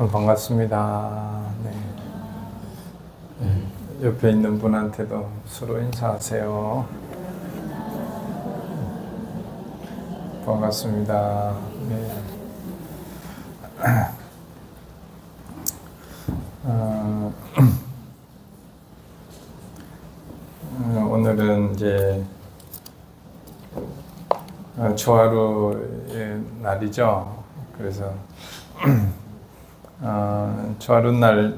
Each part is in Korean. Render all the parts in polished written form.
반갑습니다. 네. 옆에 있는 분한테도 서로 인사하세요. 반갑습니다. 네. 오늘은 이제 초하루의 날이죠. 그래서 초하루날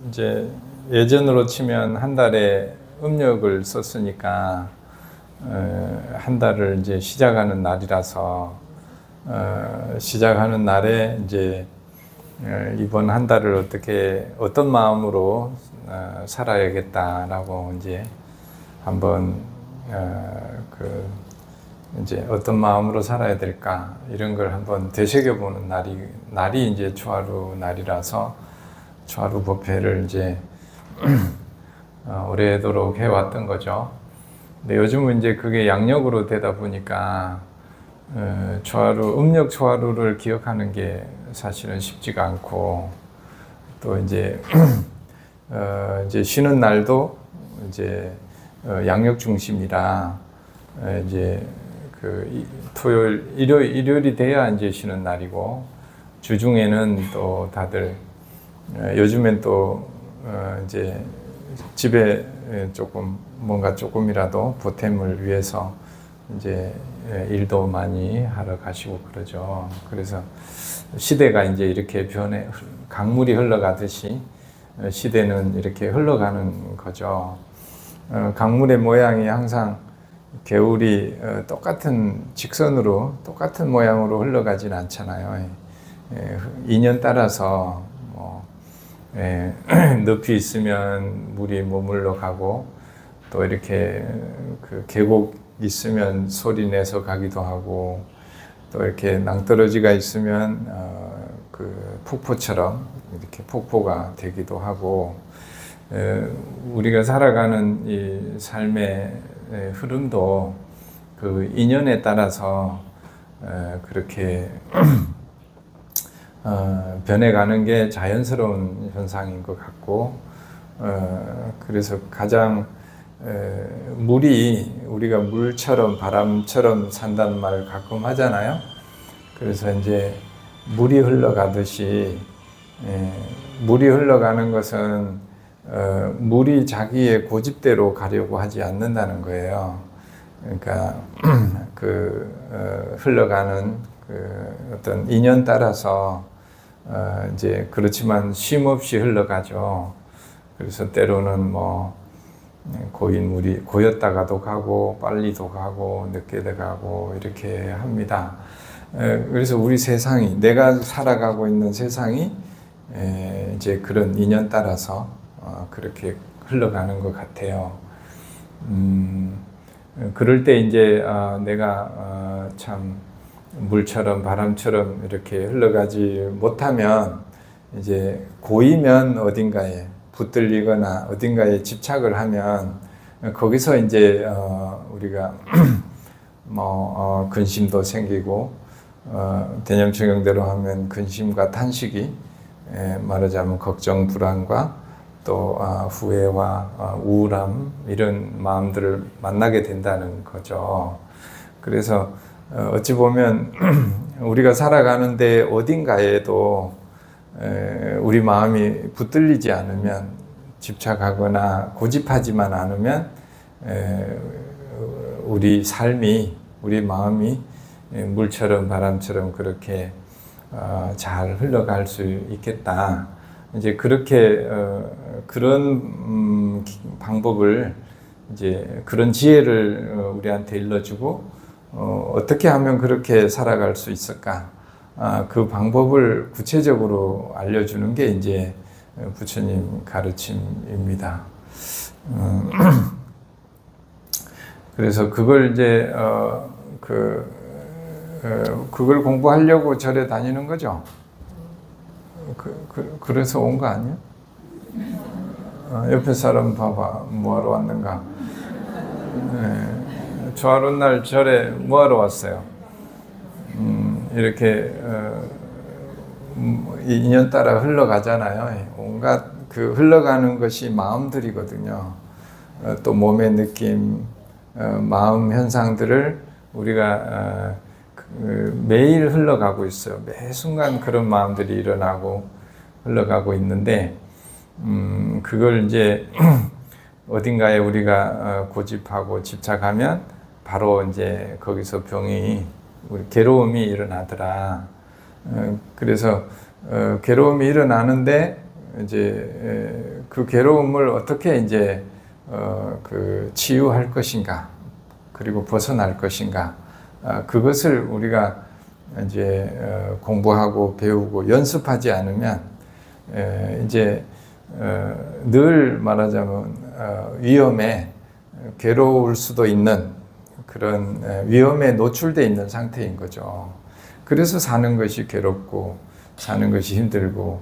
이제 예전으로 치면 한 달에 음력을 썼으니까 한 달을 이제 시작하는 날이라서 시작하는 날에 이제 이번 한 달을 어떤 마음으로 살아야겠다라고 이제 한번 이제 어떤 마음으로 살아야 될까 이런 걸 한번 되새겨보는 날이 이제 초하루 날이라서 초하루 법회를 이제 오래도록 해왔던 거죠. 근데 요즘은 이제 그게 양력으로 되다 보니까 음력 초하루를 기억하는 게 사실은 쉽지가 않고, 또 이제 이제 쉬는 날도 이제 양력 중심이라 이제 토요일, 일요일이 돼야 이제 쉬는 날이고, 주중에는 또 다들 요즘엔 또 이제 집에 뭔가 조금이라도 보탬을 위해서 이제 일도 많이 하러 가시고 그러죠. 그래서 시대가 이제 이렇게 강물이 흘러가듯이 시대는 이렇게 흘러가는 거죠. 강물의 모양이 항상 개울이 똑같은 직선으로 똑같은 모양으로 흘러가진 않잖아요. 인연 따라서 높이 있으면 물이 머물러 가고, 또 이렇게 계곡 있으면 소리 내서 가기도 하고, 또 이렇게 낭떠러지가 있으면 폭포처럼 이렇게 폭포가 되기도 하고, 우리가 살아가는 이 삶의 흐름도 그 인연에 따라서 그렇게 변해가는 게 자연스러운 현상인 것 같고, 그래서 가장 우리가 물처럼 바람처럼 산다는 말을 가끔 하잖아요. 그래서 이제 물이 흘러가듯이 물이 흘러가는 것은 물이 자기의 고집대로 가려고 하지 않는다는 거예요. 그러니까 흘러가는 어떤 인연 따라서 이제 그렇지만 쉼 없이 흘러가죠. 그래서 때로는 고인 물이 고였다가도 가고 빨리도 가고 늦게도 가고 이렇게 합니다. 그래서 우리 세상이, 내가 살아가고 있는 세상이 이제 그런 인연 따라서 그렇게 흘러가는 것 같아요. 그럴 때 이제 내가 참 물처럼 바람처럼 이렇게 흘러가지 못하면, 이제 고이면 어딘가에 붙들리거나 어딘가에 집착을 하면 거기서 이제 우리가 근심도 생기고, 대념청영대로 하면 근심과 탄식이, 말하자면 걱정, 불안과 또 후회와 우울함, 이런 마음들을 만나게 된다는 거죠. 그래서 어찌 보면 우리가 살아가는데 어딘가에도 우리 마음이 붙들리지 않으면, 집착하거나 고집하지만 않으면 우리 삶이, 우리 마음이 물처럼 바람처럼 그렇게 잘 흘러갈 수 있겠다. 이제 그렇게 그런 방법을, 이제 그런 지혜를 우리한테 일러주고, 어떻게 하면 그렇게 살아갈 수 있을까? 그 방법을 구체적으로 알려주는 게 이제 부처님 가르침입니다. 그래서 그걸 이제 그걸 공부하려고 절에 다니는 거죠. 그래서 온 거 아니야? 옆에 사람 봐봐, 뭐하러 왔는가? 초하루 날 절에 뭐하러 왔어요? 이렇게 이 인연 따라 흘러가잖아요. 온갖 그 흘러가는 것이 마음들이거든요. 또 몸의 느낌, 마음 현상들을 우리가 매일 흘러가고 있어요. 매 순간 그런 마음들이 일어나고 흘러가고 있는데, 그걸 이제 어딘가에 우리가 고집하고 집착하면 바로 이제 거기서 병이, 우리 괴로움이 일어나더라. 그래서 괴로움이 일어나는데 이제 그 괴로움을 어떻게 이제 그 치유할 것인가, 그리고 벗어날 것인가, 그것을 우리가 이제 공부하고 배우고 연습하지 않으면 이제 늘 말하자면 위험에, 괴로울 수도 있는 그런 위험에 노출되어 있는 상태인 거죠. 그래서 사는 것이 괴롭고 사는 것이 힘들고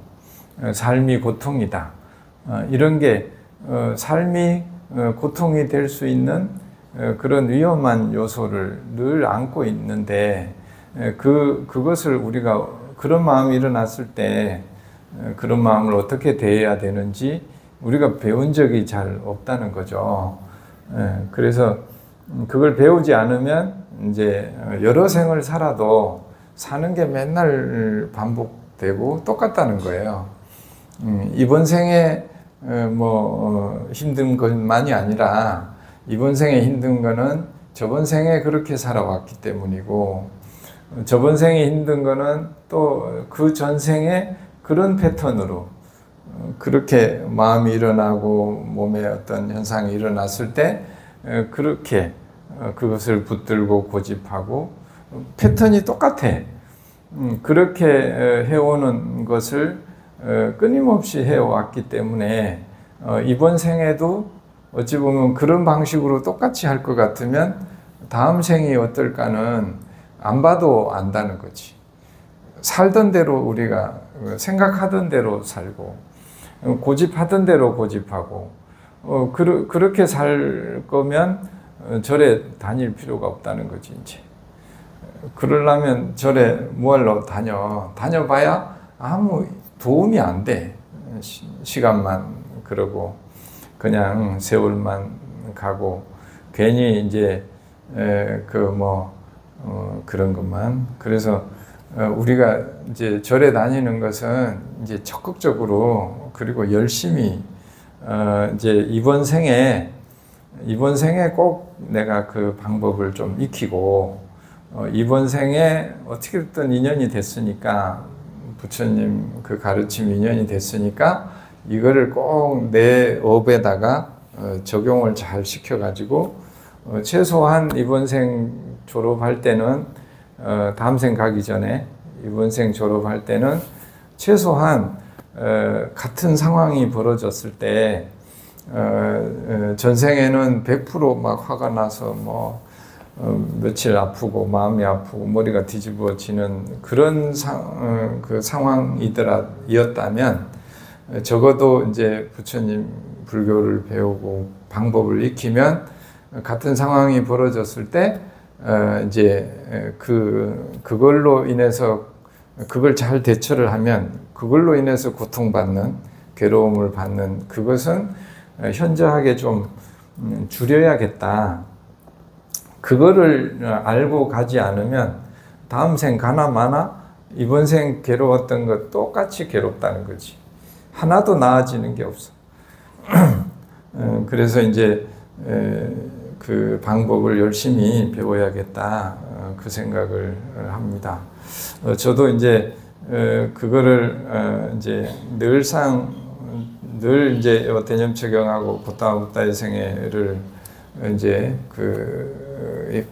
삶이 고통이다. 이런 게 삶이 고통이 될 수 있는 그런 위험한 요소를 늘 안고 있는데, 그것을 우리가 그런 마음이 일어났을 때 그런 마음을 어떻게 대해야 되는지 우리가 배운 적이 잘 없다는 거죠. 그래서 그걸 배우지 않으면 이제 여러 생을 살아도 사는 게 맨날 반복되고 똑같다는 거예요. 이번 생에 힘든 것만이 아니라 이번 생에 힘든 거는 저번 생에 그렇게 살아왔기 때문이고, 저번 생에 힘든 거는 또 그 전생에 그런 패턴으로 그렇게 마음이 일어나고 몸에 어떤 현상이 일어났을 때 그렇게 그것을 붙들고 고집하고 패턴이 똑같아. 그렇게 해오는 것을 끊임없이 해왔기 때문에 이번 생에도 어찌 보면 그런 방식으로 똑같이 할 것 같으면 다음 생이 어떨까는 안 봐도 안다는 거지. 살던 대로 우리가 생각하던 대로 살고 고집하던 대로 고집하고 그렇게 살 거면 절에 다닐 필요가 없다는 거지. 이제 그러려면 절에 뭐하러 다녀봐야 아무 도움이 안 돼. 시간만 그러고 그냥 세월만 가고 괜히 이제 그런 것만. 그래서 우리가 이제 절에 다니는 것은 이제 적극적으로 그리고 열심히 이제 이번 생에 꼭 내가 그 방법을 좀 익히고 이번 생에 어떻게든 인연이 됐으니까, 부처님 그 가르침 인연이 됐으니까 이거를 꼭 내 업에다가 적용을 잘 시켜가지고 최소한 이번 생 졸업할 때는 다음 생 가기 전에 이번 생 졸업할 때는 최소한 같은 상황이 벌어졌을 때 전생에는 100% 막 화가 나서 며칠 아프고 마음이 아프고 머리가 뒤집어지는 그런 상황이었다면 적어도 이제 부처님 불교를 배우고 방법을 익히면 같은 상황이 벌어졌을 때 이제 그걸로 인해서 그걸 잘 대처를 하면 그걸로 인해서 고통받는, 괴로움을 받는 그것은 현저하게 좀 줄여야겠다. 그거를 알고 가지 않으면 다음 생 가나 마나 이번 생 괴로웠던 것 똑같이 괴롭다는 거지. 하나도 나아지는 게 없어. 그래서 이제 그 방법을 열심히 배워야겠다, 그 생각을 합니다. 저도 이제 그거를 이제 늘 이제 대념체경하고 고타부타의 생애를 이제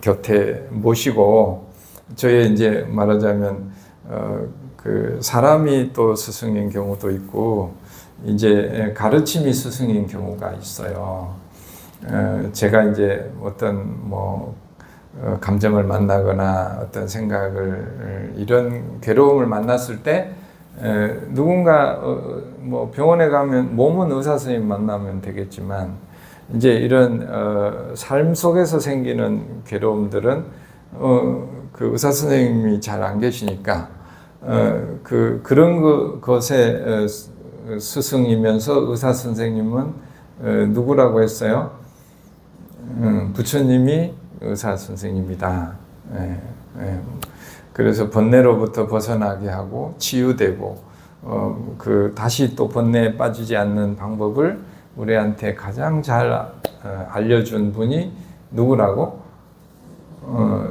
곁에 모시고, 저의 이제 말하자면 그 사람이 또 스승인 경우도 있고 이제 가르침이 스승인 경우가 있어요. 제가 이제 어떤 감정을 만나거나 어떤 생각을, 이런 괴로움을 만났을 때 누군가 병원에 가면 몸은 의사 선생님 만나면 되겠지만 이제 이런 삶 속에서 생기는 괴로움들은 그 의사 선생님이 잘 안 계시니까 그런 것의 스승이면서 의사 선생님은 누구라고 했어요? 부처님이 의사 선생님이다. 그래서 번뇌로부터 벗어나게 하고 치유되고 다시 또 번뇌에 빠지지 않는 방법을 우리한테 가장 잘 알려준 분이 누구라고?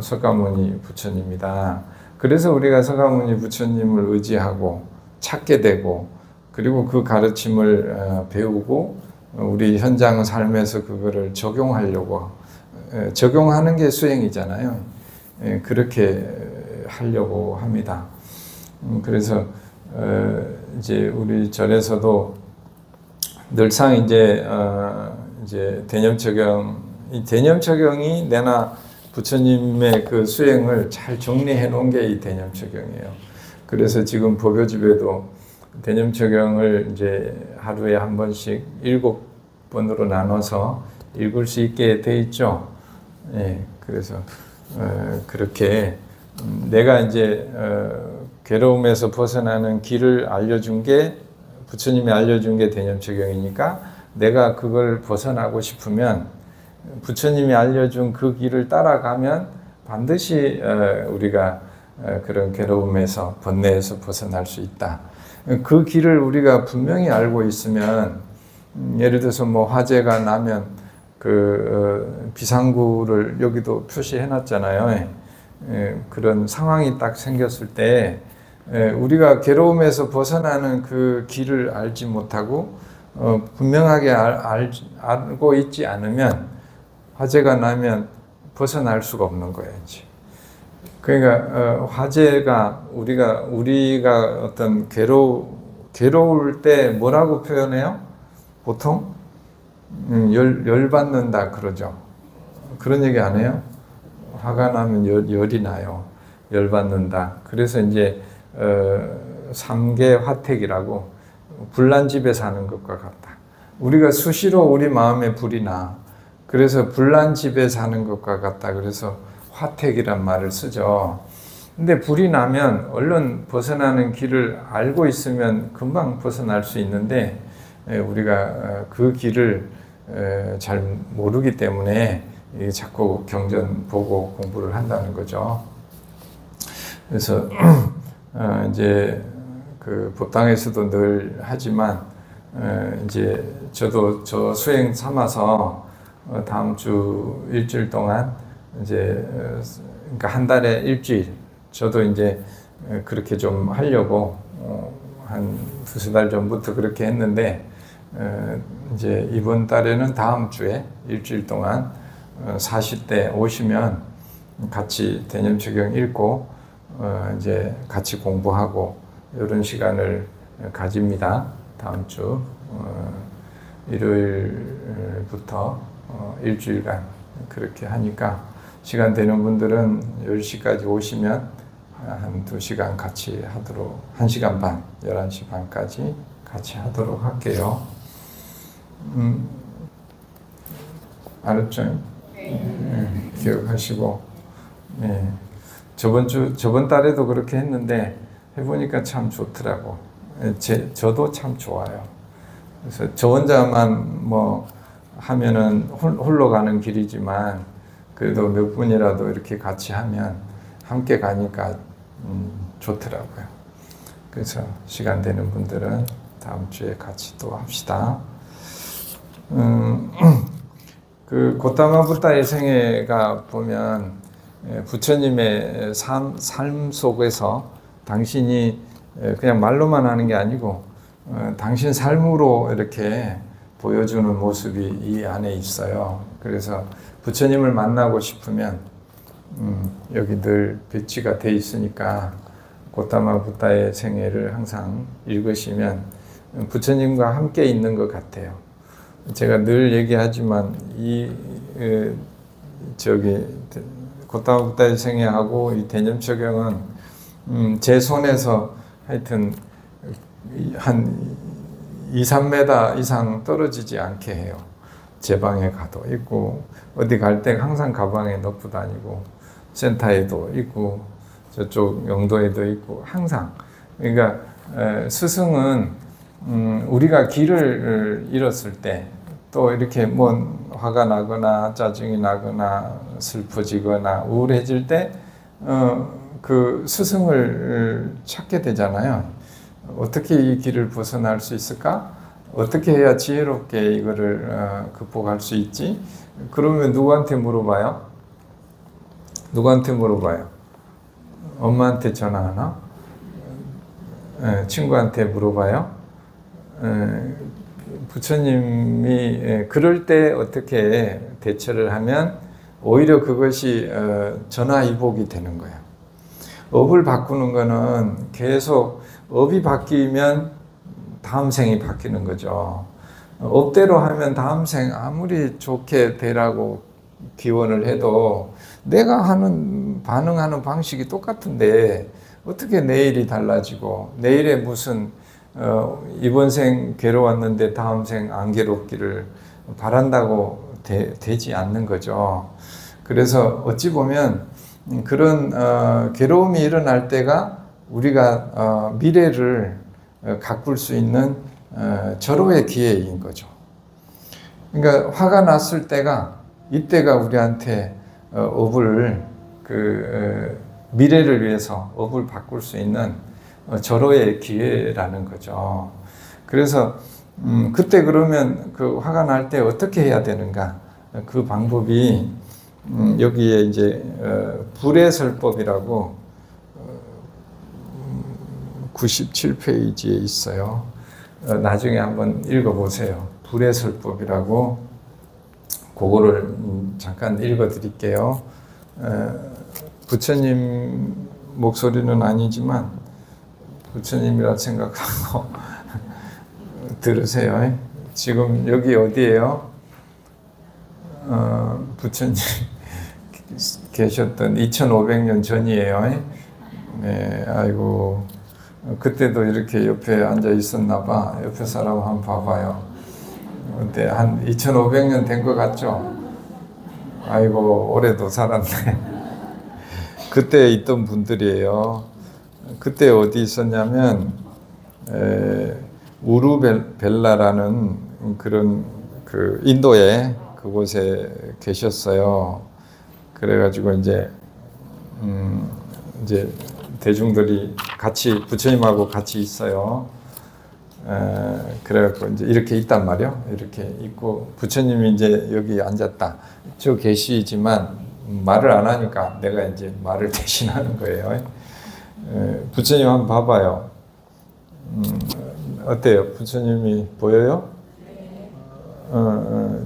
석가모니 부처님이다. 그래서 우리가 석가모니 부처님을 의지하고 찾게 되고 그리고 그 가르침을 배우고 우리 현장 삶에서 그거를 적용하려고 적용하는 게 수행이잖아요. 그렇게 하려고 합니다. 그래서 이제 우리 절에서도 늘상 이제 이 대념적용이 내나 부처님의 그 수행을 잘 정리해 놓은 게 이 대념적용이에요. 그래서 지금 법요집에도 대념적용을 이제 하루에 한 번씩 7번으로 나눠서 읽을 수 있게 돼 있죠. 그래서 그렇게 내가 이제 괴로움에서 벗어나는 길을 알려준 게 부처님이 알려준 게 대념적용이니까 내가 그걸 벗어나고 싶으면 부처님이 알려준 그 길을 따라가면 반드시 우리가 그런 괴로움에서 번뇌에서 벗어날 수 있다. 그 길을 우리가 분명히 알고 있으면 예를 들어서 뭐 화재가 나면 그 비상구를 여기도 표시해 놨잖아요. 그런 상황이 딱 생겼을 때 우리가 괴로움에서 벗어나는 그 길을 알지 못하고 분명하게 알고 있지 않으면 화재가 나면 벗어날 수가 없는 거예요. 이제. 그러니까 화재가 우리가 어떤 괴로울 때 뭐라고 표현해요? 보통 열받는다 그러죠. 그런 얘기 안 해요? 화가 나면 열이 나요. 열받는다. 그래서 이제 삼계 화택이라고 불난 집에 사는 것과 같다. 우리가 수시로 우리 마음에 불이 나. 그래서 불난 집에 사는 것과 같다. 그래서 화택이란 말을 쓰죠. 근데 불이 나면 얼른 벗어나는 길을 알고 있으면 금방 벗어날 수 있는데 우리가 그 길을 잘 모르기 때문에 자꾸 경전 보고 공부를 한다는 거죠. 그래서 이제 그 법당에서도 늘 하지만 이제 저도 저 수행 삼아서 다음 주 일주일 동안 이제 그러니까 한 달에 일주일 저도 이제 그렇게 좀 하려고 한 두세 달 전부터 그렇게 했는데 이제 이번 달에는 다음 주에 일주일 동안 40대 오시면 같이 대념적용 읽고 이제 같이 공부하고 이런 시간을 가집니다. 다음 주 일요일부터 일주일간 그렇게 하니까 시간 되는 분들은 10시까지 오시면 한 2시간 같이 하도록 1시간 반, 11시 반까지 같이 하도록 할게요. 알았죠? 기억하시고 저번 달에도 그렇게 했는데 해보니까 참 좋더라고. 저도 참 좋아요. 그래서 저 혼자만 뭐 하면은 홀로 가는 길이지만 그래도 몇 분이라도 이렇게 같이 하면 함께 가니까 좋더라고요. 그래서 시간 되는 분들은 다음 주에 같이 또 합시다. 그 고타마 부다의 생애가 보면 부처님의 삶 속에서 당신이 그냥 말로만 하는 게 아니고 당신 삶으로 이렇게 보여주는 모습이 이 안에 있어요. 그래서 부처님을 만나고 싶으면 여기 늘 배치가 돼 있으니까 고타마 부다의 생애를 항상 읽으시면 부처님과 함께 있는 것 같아요. 제가 늘 얘기하지만 고타마 부다의 생애하고 이 대념적용은 제 손에서 하여튼 한 2-3m 이상 떨어지지 않게 해요. 제 방에 가도 있고 어디 갈 때 항상 가방에 넣고 다니고 센터에도 있고 저쪽 영도에도 있고 항상 그러니까 스승은 우리가 길을 잃었을 때 또 이렇게 뭐 화가 나거나 짜증이 나거나 슬퍼지거나 우울해질 때 그 스승을 찾게 되잖아요. 어떻게 이 길을 벗어날 수 있을까? 어떻게 해야 지혜롭게 이거를 극복할 수 있지? 그러면 누구한테 물어봐요? 누구한테 물어봐요? 엄마한테 전화하나? 친구한테 물어봐요? 부처님이 그럴 때 어떻게 대처를 하면 오히려 그것이 전화위복이 되는 거예요. 업을 바꾸는 거는 계속 업이 바뀌면 다음 생이 바뀌는 거죠. 업대로 하면 다음 생 아무리 좋게 되라고 기원을 해도 내가 하는 반응하는 방식이 똑같은데 어떻게 내일이 달라지고 내일에 무슨 이번 생 괴로웠는데 다음 생 안 괴롭기를 바란다고 되지 않는 거죠. 그래서 어찌 보면 그런 괴로움이 일어날 때가 우리가 미래를 가꿀 수 있는 절호의 기회인 거죠. 그러니까 화가 났을 때가 이때가 우리한테 업을 미래를 위해서 업을 바꿀 수 있는 절호의 기회라는 거죠. 그래서 그때 그러면 그 화가 날 때 어떻게 해야 되는가? 그 방법이 여기에 이제 불의 설법이라고 97페이지에 있어요. 나중에 한번 읽어보세요. 불의 설법이라고 그거를 잠깐 읽어드릴게요. 부처님 목소리는 아니지만 부처님이라 생각하고 들으세요. 지금 여기 어디예요? 부처님 계셨던 2500년 전이에요. 네, 아이고 그때도 이렇게 옆에 앉아 있었나 봐. 옆에 사람 한번 봐봐요. 근데 한 2500년 된 것 같죠? 아이고 오래도 살았네. 그때 있던 분들이에요. 그때 어디 있었냐면 우루벨라라는 그런 그 인도에 그곳에 계셨어요. 그래가지고 이제 대중들이 같이 부처님하고 같이 있어요. 그래갖고 이제 이렇게 있단 말이요. 이렇게 있고 부처님이 이제 여기 앉았다. 저 계시지만 말을 안 하니까 내가 이제 말을 대신하는 거예요. 부처님 한번 봐봐요. 어때요? 부처님이 보여요?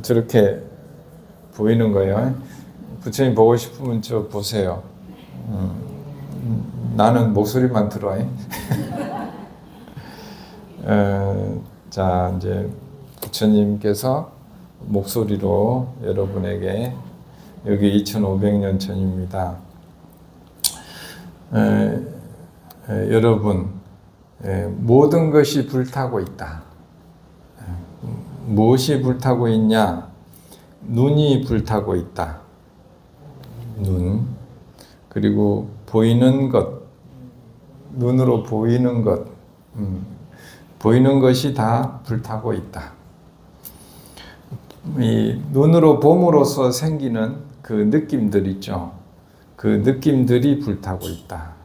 저렇게 보이는 거예요. 부처님 보고 싶으면 저 보세요. 나는 목소리만 들어. 자, 이제 부처님께서 목소리로 여러분에게 여기 2500년 전입니다. 여러분, 모든 것이 불타고 있다. 무엇이 불타고 있냐? 눈이 불타고 있다. 눈. 그리고 보이는 것, 눈으로 보이는 것, 보이는 것이 다 불타고 있다. 이 눈으로 봄으로써 생기는 그 느낌들 있죠. 그 느낌들이 불타고 있다.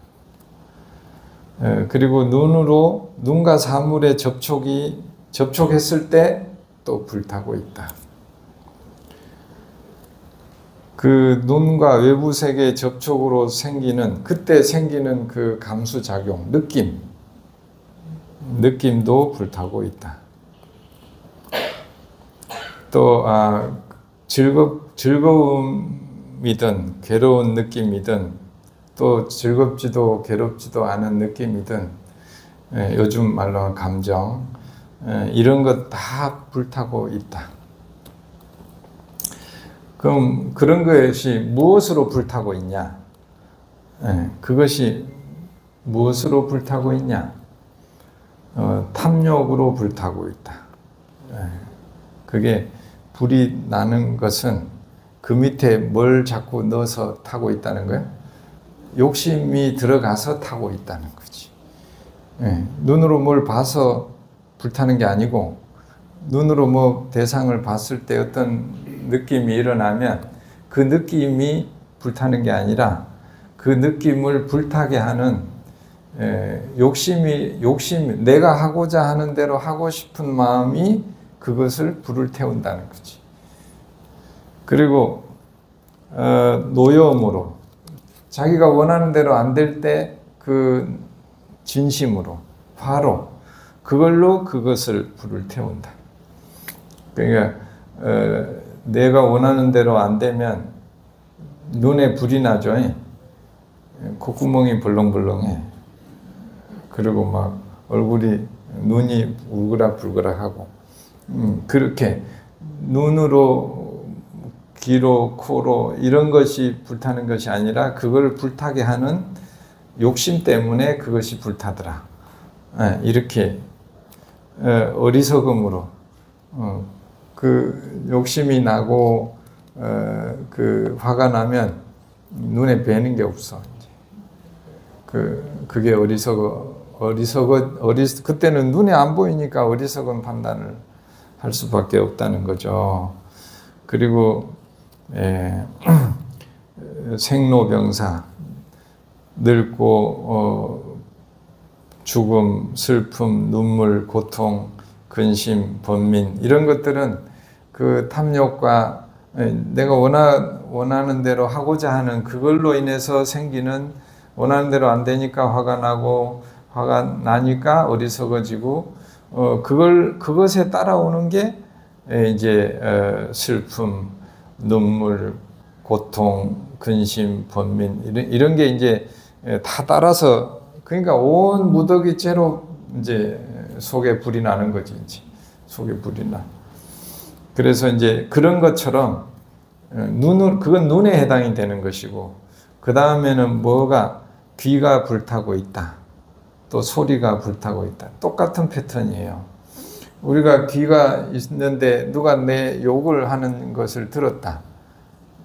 그리고 눈과 사물의 접촉했을 때 또 불타고 있다. 그 눈과 외부 세계의 접촉으로 그때 생기는 그 감수작용, 느낌도 불타고 있다. 또 즐거움이든 괴로운 느낌이든 또 즐겁지도 괴롭지도 않은 느낌이든 요즘 말로 감정 이런 것 다 불타고 있다. 그럼 그런 것이 무엇으로 불타고 있냐? 그것이 무엇으로 불타고 있냐? 탐욕으로 불타고 있다. 그게 불이 나는 것은 그 밑에 뭘 자꾸 넣어서 타고 있다는 거예요? 욕심이 들어가서 타고 있다는 거지. 예, 눈으로 뭘 봐서 불타는 게 아니고 눈으로 뭐 대상을 봤을 때 어떤 느낌이 일어나면 그 느낌이 불타는 게 아니라 그 느낌을 불타게 하는 욕심, 내가 하고자 하는 대로 하고 싶은 마음이 그것을 불을 태운다는 거지. 그리고 노여움으로 자기가 원하는 대로 안 될 때 그 진심으로 화로 그걸로 그것을 불을 태운다. 그러니까 내가 원하는 대로 안 되면 눈에 불이 나죠. 콧구멍이 벌렁벌렁해. 그리고 막 얼굴이 눈이 울그락불그락하고 그렇게 눈으로 귀로 코로 이런 것이 불타는 것이 아니라 그걸 불타게 하는 욕심 때문에 그것이 불타더라. 이렇게 어리석음으로 그 욕심이 나고 그 화가 나면 눈에 뵈는 게 없어. 그게 그때는 눈에 안 보이니까 어리석은 판단을 할 수밖에 없다는 거죠. 그리고 생로병사, 늙고 죽음, 슬픔, 눈물, 고통, 근심, 번민 이런 것들은 그 탐욕과 내가 원하는 대로 하고자 하는 그걸로 인해서 생기는 원하는 대로 안 되니까 화가 나고 화가 나니까 어리석어지고 그것에 따라오는 게 이제 슬픔, 눈물, 고통, 근심, 번민 이런 게 이제 다 따라서 그러니까 온 무더기째로 이제 속에 불이 나는 거지. 이제 속에 불이 나. 그래서 이제 그런 것처럼 그건 눈에 해당이 되는 것이고 그 다음에는 뭐가 귀가 불타고 있다. 또 소리가 불타고 있다. 똑같은 패턴이에요. 우리가 귀가 있는데 누가 내 욕을 하는 것을 들었다.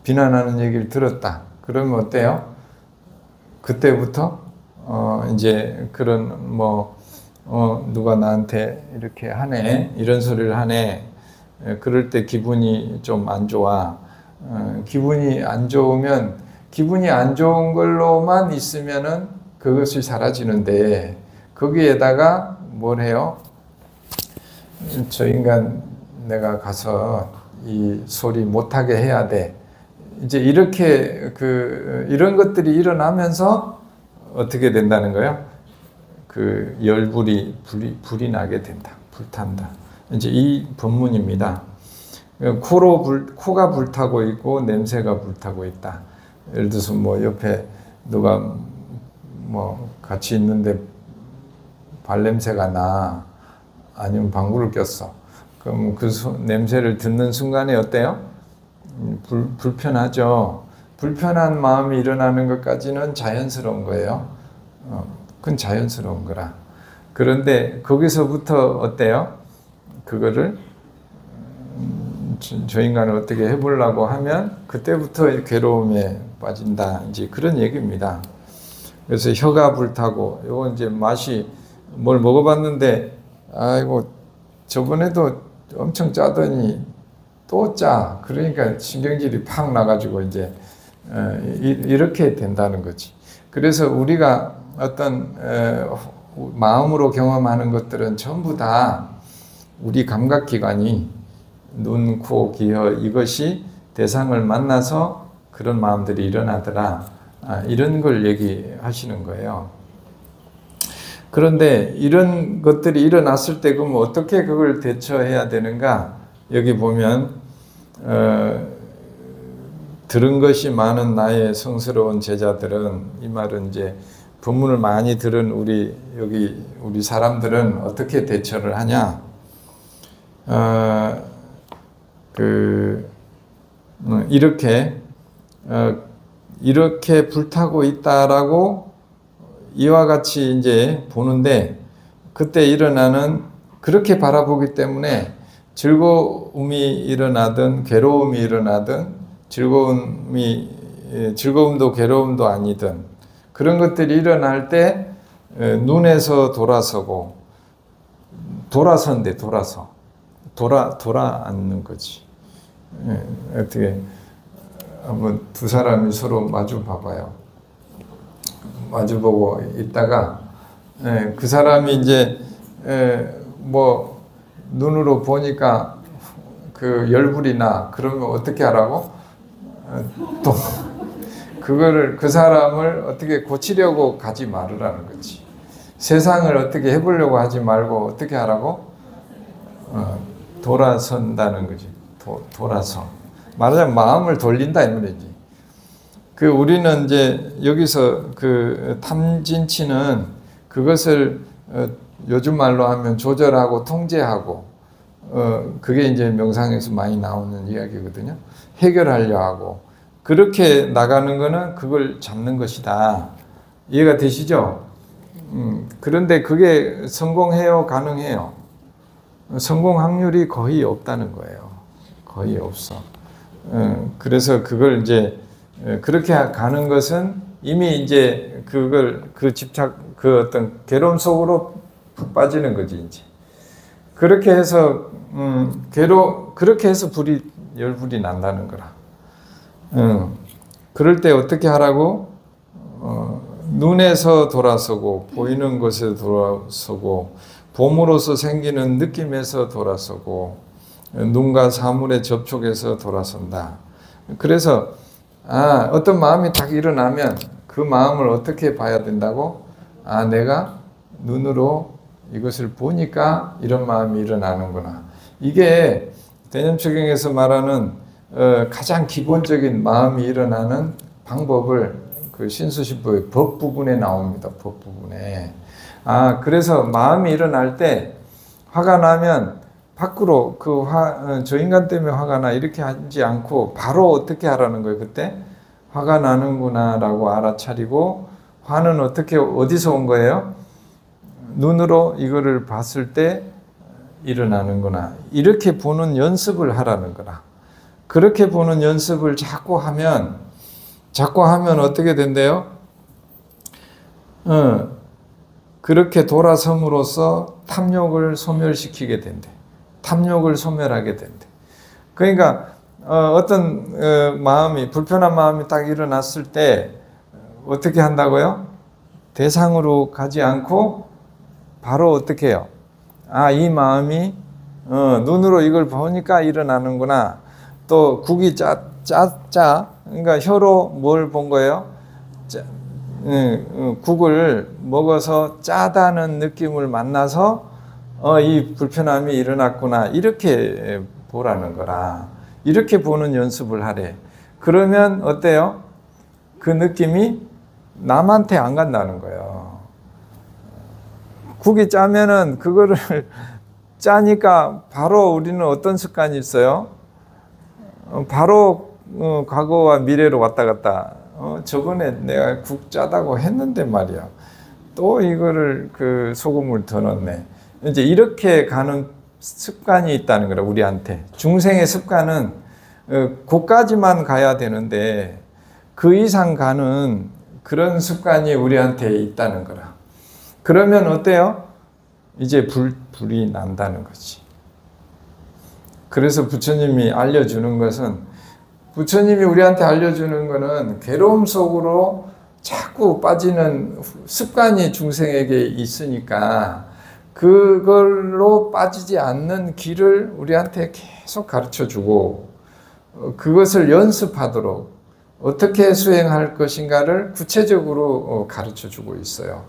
비난하는 얘기를 들었다. 그러면 어때요? 그때부터 이제 그런 누가 나한테 이렇게 하네. 이런 소리를 하네. 그럴 때 기분이 좀 안 좋아. 기분이 안 좋으면 기분이 안 좋은 걸로만 있으면은 그것이 사라지는데 거기에다가 뭘 해요? 저 인간 내가 가서 이 소리 못하게 해야 돼. 이제 이렇게 이런 것들이 일어나면서 어떻게 된다는 거예요? 그 불이 나게 된다. 불탄다. 이제 이 본문입니다. 코가 불타고 있고 냄새가 불타고 있다. 예를 들어서 옆에 누가 같이 있는데 발냄새가 나. 아니면 방구를 꼈어. 그럼 그 냄새를 듣는 순간에 어때요? 불편하죠. 불편한 마음이 일어나는 것까지는 자연스러운 거예요. 그건 자연스러운 거라. 그런데 거기서부터 어때요? 그거를 저 인간을 어떻게 해보려고 하면 그때부터 괴로움에 빠진다. 이제 그런 얘기입니다. 그래서 혀가 불타고, 요거 이제 맛이 뭘 먹어봤는데, 아이고, 저번에도 엄청 짜더니 또 짜. 그러니까 신경질이 팍 나가지고 이제 이렇게 된다는 거지. 그래서 우리가 어떤 마음으로 경험하는 것들은 전부 다 우리 감각기관이 눈, 코, 귀, 혀 이것이 대상을 만나서 그런 마음들이 일어나더라. 이런 걸 얘기하시는 거예요. 그런데 이런 것들이 일어났을 때 그럼 어떻게 그걸 대처해야 되는가? 여기 보면 들은 것이 많은 나의 성스러운 제자들은, 이 말은 이제 본문을 많이 들은 우리 사람들은 어떻게 대처를 하냐? 이렇게 불타고 있다라고 이와 같이 이제 보는데, 그때 일어나는, 그렇게 바라보기 때문에 즐거움이 일어나든 괴로움이 일어나든 즐거움도 괴로움도 아니든 그런 것들이 일어날 때 눈에서 돌아서고, 돌아선대, 돌아서. 돌아 앉는 거지. 어떻게, 한번 두 사람이 서로 마주 봐봐요. 마주 보고 있다가, 그 사람이 이제, 뭐, 눈으로 보니까 그 열불이 나. 그러면 어떻게 하라고? 또, 그 사람을 어떻게 고치려고 가지 말으라는 거지. 세상을 어떻게 해보려고 하지 말고 어떻게 하라고? 돌아선다는 거지. 돌아서. 말하자면 마음을 돌린다 이 말이지. 우리는 이제 여기서 탐진치는 그것을 요즘 말로 하면 조절하고 통제하고 그게 이제 명상에서 많이 나오는 이야기거든요. 해결하려 하고 그렇게 나가는 거는 그걸 잡는 것이다. 이해가 되시죠? 그런데 그게 성공해요? 가능해요? 성공 확률이 거의 없다는 거예요. 거의 없어. 그래서 그걸 이제 그렇게 가는 것은 이미 이제 그 집착, 어떤 괴로움 속으로 푹 빠지는 거지, 이제. 그렇게 해서, 그렇게 해서 열불이 난다는 거라. 그럴 때 어떻게 하라고? 눈에서 돌아서고, 보이는 것에 돌아서고, 봄으로서 생기는 느낌에서 돌아서고, 눈과 사물의 접촉에서 돌아선다. 그래서, 어떤 마음이 딱 일어나면 그 마음을 어떻게 봐야 된다고? 내가 눈으로 이것을 보니까 이런 마음이 일어나는구나. 이게 대념초경에서 말하는 가장 기본적인 마음이 일어나는 방법을 신수신법의 법 부분에 나옵니다. 법 부분에. 그래서 마음이 일어날 때 화가 나면 밖으로 저 인간 때문에 화가 나 이렇게 하지 않고 바로 어떻게 하라는 거예요. 그때 화가 나는구나 라고 알아차리고 화는 어디서 온 거예요? 눈으로 이거를 봤을 때 일어나는구나. 이렇게 보는 연습을 하라는 거라. 그렇게 보는 연습을 자꾸 하면 어떻게 된대요? 그렇게 돌아섬으로써 탐욕을 소멸시키게 된대. 탐욕을 소멸하게 된대. 그러니까 어떤 마음이 불편한 마음이 딱 일어났을 때 어떻게 한다고요? 대상으로 가지 않고 바로 어떻게 해요? 이 마음이 눈으로 이걸 보니까 일어나는구나. 또 국이 그러니까 혀로 뭘 본 거예요? 국을 먹어서 짜다는 느낌을 만나서 이 불편함이 일어났구나. 이렇게 보라는 거라. 이렇게 보는 연습을 하래. 그러면 어때요? 그 느낌이 남한테 안 간다는 거예요. 국이 짜면은 그거를 짜니까 바로 우리는 어떤 습관이 있어요? 바로 과거와 미래로 왔다 갔다. 저번에 내가 국 짜다고 했는데 말이야. 또 이거를 소금을 더 넣네. 이제 이렇게 가는 습관이 있다는 거라, 우리한테. 중생의 습관은 고까지만 가야 되는데 그 이상 가는 그런 습관이 우리한테 있다는 거라. 그러면 어때요? 이제 불이 난다는 거지. 그래서 부처님이 알려주는 것은, 부처님이 우리한테 알려주는 것은 괴로움 속으로 자꾸 빠지는 습관이 중생에게 있으니까 그걸로 빠지지 않는 길을 우리한테 계속 가르쳐주고 그것을 연습하도록 어떻게 수행할 것인가를 구체적으로 가르쳐주고 있어요.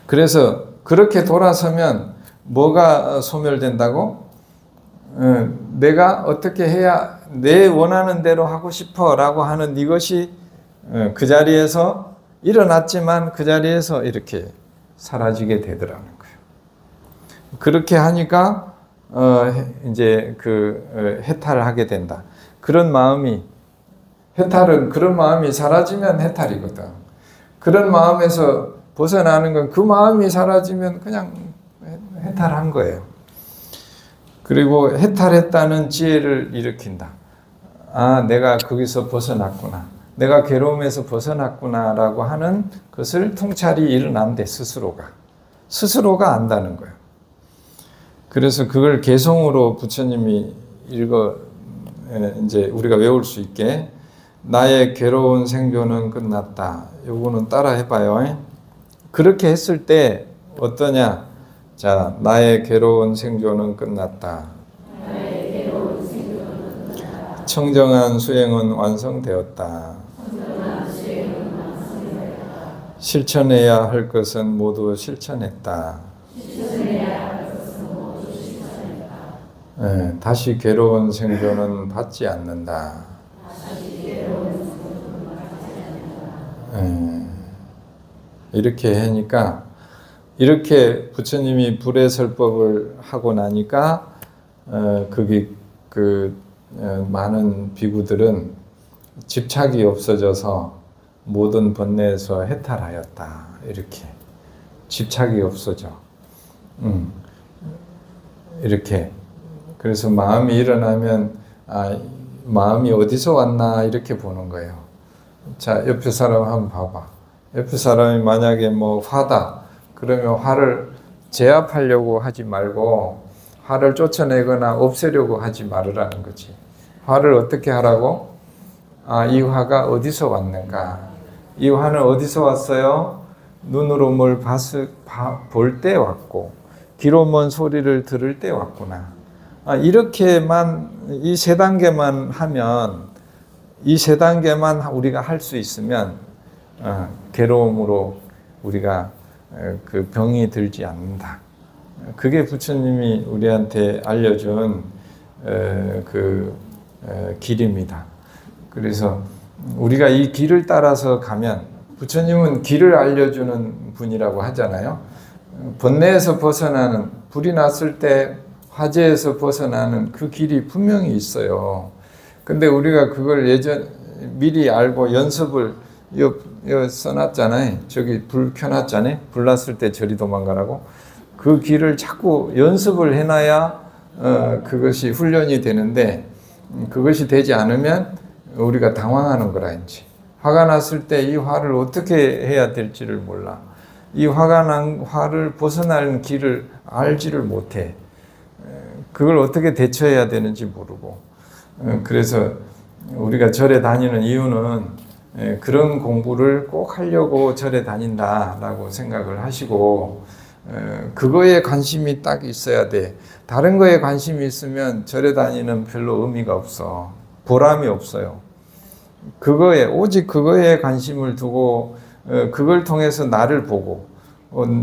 그래서 그렇게 돌아서면 뭐가 소멸된다고? 내가 어떻게 해야 내 원하는 대로 하고 싶어 라고 하는 이것이 그 자리에서 일어났지만 그 자리에서 이렇게 사라지게 되더라는 거예요. 그렇게 하니까 이제 해탈하게 된다. 그런 마음이, 해탈은 그런 마음이 사라지면 해탈이거든. 그런 마음에서 벗어나는 건 그 마음이 사라지면 그냥 해탈한 거예요. 그리고 해탈했다는 지혜를 일으킨다. 내가 거기서 벗어났구나. 내가 괴로움에서 벗어났구나라고 하는 것을 통찰이 일어난대, 스스로가 안다는 거예요. 그래서 그걸 개성으로 부처님이 이제 우리가 외울 수 있게, 나의 괴로운 생존은 끝났다. 요거는 따라 해봐요. 그렇게 했을 때 어떠냐? 자, 나의 괴로운 생존은 끝났다. 청정한 수행은 완성되었다. 실천해야 할 것은 모두 실천했다. 다시 괴로운 생존은 받지 않는다. 이렇게 하니까, 이렇게 부처님이 불의 설법을 하고 나니까 많은 비구들은 집착이 없어져서 모든 번뇌에서 해탈하였다. 이렇게 집착이 없어져. 이렇게. 그래서 마음이 일어나면 마음이 어디서 왔나 이렇게 보는 거예요. 자, 옆에 사람 한번 봐봐. 옆에 사람이 만약에 뭐 화다. 그러면 화를 제압하려고 하지 말고 화를 쫓아내거나 없애려고 하지 말으라는 거지. 화를 어떻게 하라고? 이 화가 어디서 왔는가? 이 화는 어디서 왔어요? 눈으로 뭘 볼 때 왔고, 귀로 뭔 소리를 들을 때 왔구나. 이렇게만, 이 세 단계만 하면, 이 세 단계만 우리가 할 수 있으면 괴로움으로 우리가 그 병이 들지 않는다. 그게 부처님이 우리한테 알려준 길입니다. 그래서 우리가 이 길을 따라서 가면, 부처님은 길을 알려주는 분이라고 하잖아요. 번뇌에서 벗어나는, 불이 났을 때 화재에서 벗어나는 그 길이 분명히 있어요. 근데 우리가 그걸 미리 알고 연습을 써놨잖아요. 저기 불 켜놨잖아요. 불 났을 때 저리 도망가라고. 그 길을 자꾸 연습을 해놔야 그것이 훈련이 되는데, 그것이 되지 않으면 우리가 당황하는 거라. 이제 화가 났을 때 이 화를 어떻게 해야 될지를 몰라. 이 화가 난 화를 벗어나는 길을 알지를 못해. 그걸 어떻게 대처해야 되는지 모르고. 그래서 우리가 절에 다니는 이유는 그런 공부를 꼭 하려고 절에 다닌다라고 생각을 하시고, 그거에 관심이 딱 있어야 돼. 다른 거에 관심이 있으면 절에 다니는 별로 의미가 없어. 보람이 없어요. 오직 그거에 관심을 두고, 그걸 통해서 나를 보고,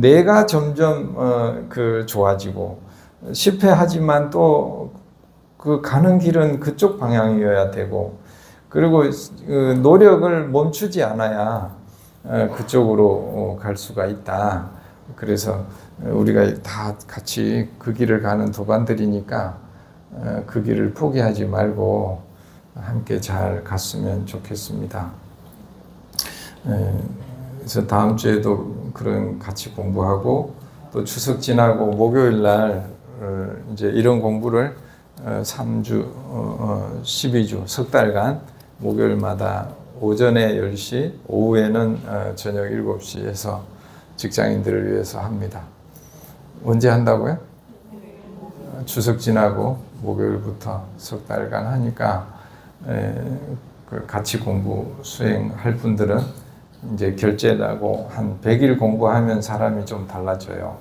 내가 점점 좋아지고, 실패하지만 또 그 가는 길은 그쪽 방향이어야 되고, 그리고 노력을 멈추지 않아야 그쪽으로 갈 수가 있다. 그래서 우리가 다 같이 그 길을 가는 도반들이니까 그 길을 포기하지 말고 함께 잘 갔으면 좋겠습니다. 그래서 다음 주에도 그런 같이 공부하고, 또 추석 지나고 목요일 날 이제 이런 공부를 3주, 12주, 석 달간 목요일마다 오전에 10시, 오후에는 저녁 7시에서 직장인들을 위해서 합니다. 언제 한다고요? 추석 지나고 목요일부터 석 달간 하니까 같이 공부 수행할 분들은 이제 결제하고 한 100일 공부하면 사람이 좀 달라져요.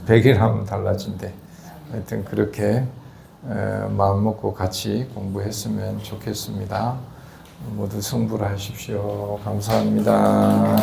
100일 하면 달라진대. 하여튼 그렇게 마음 먹고 같이 공부했으면 좋겠습니다. 모두 성불하십시오. 감사합니다.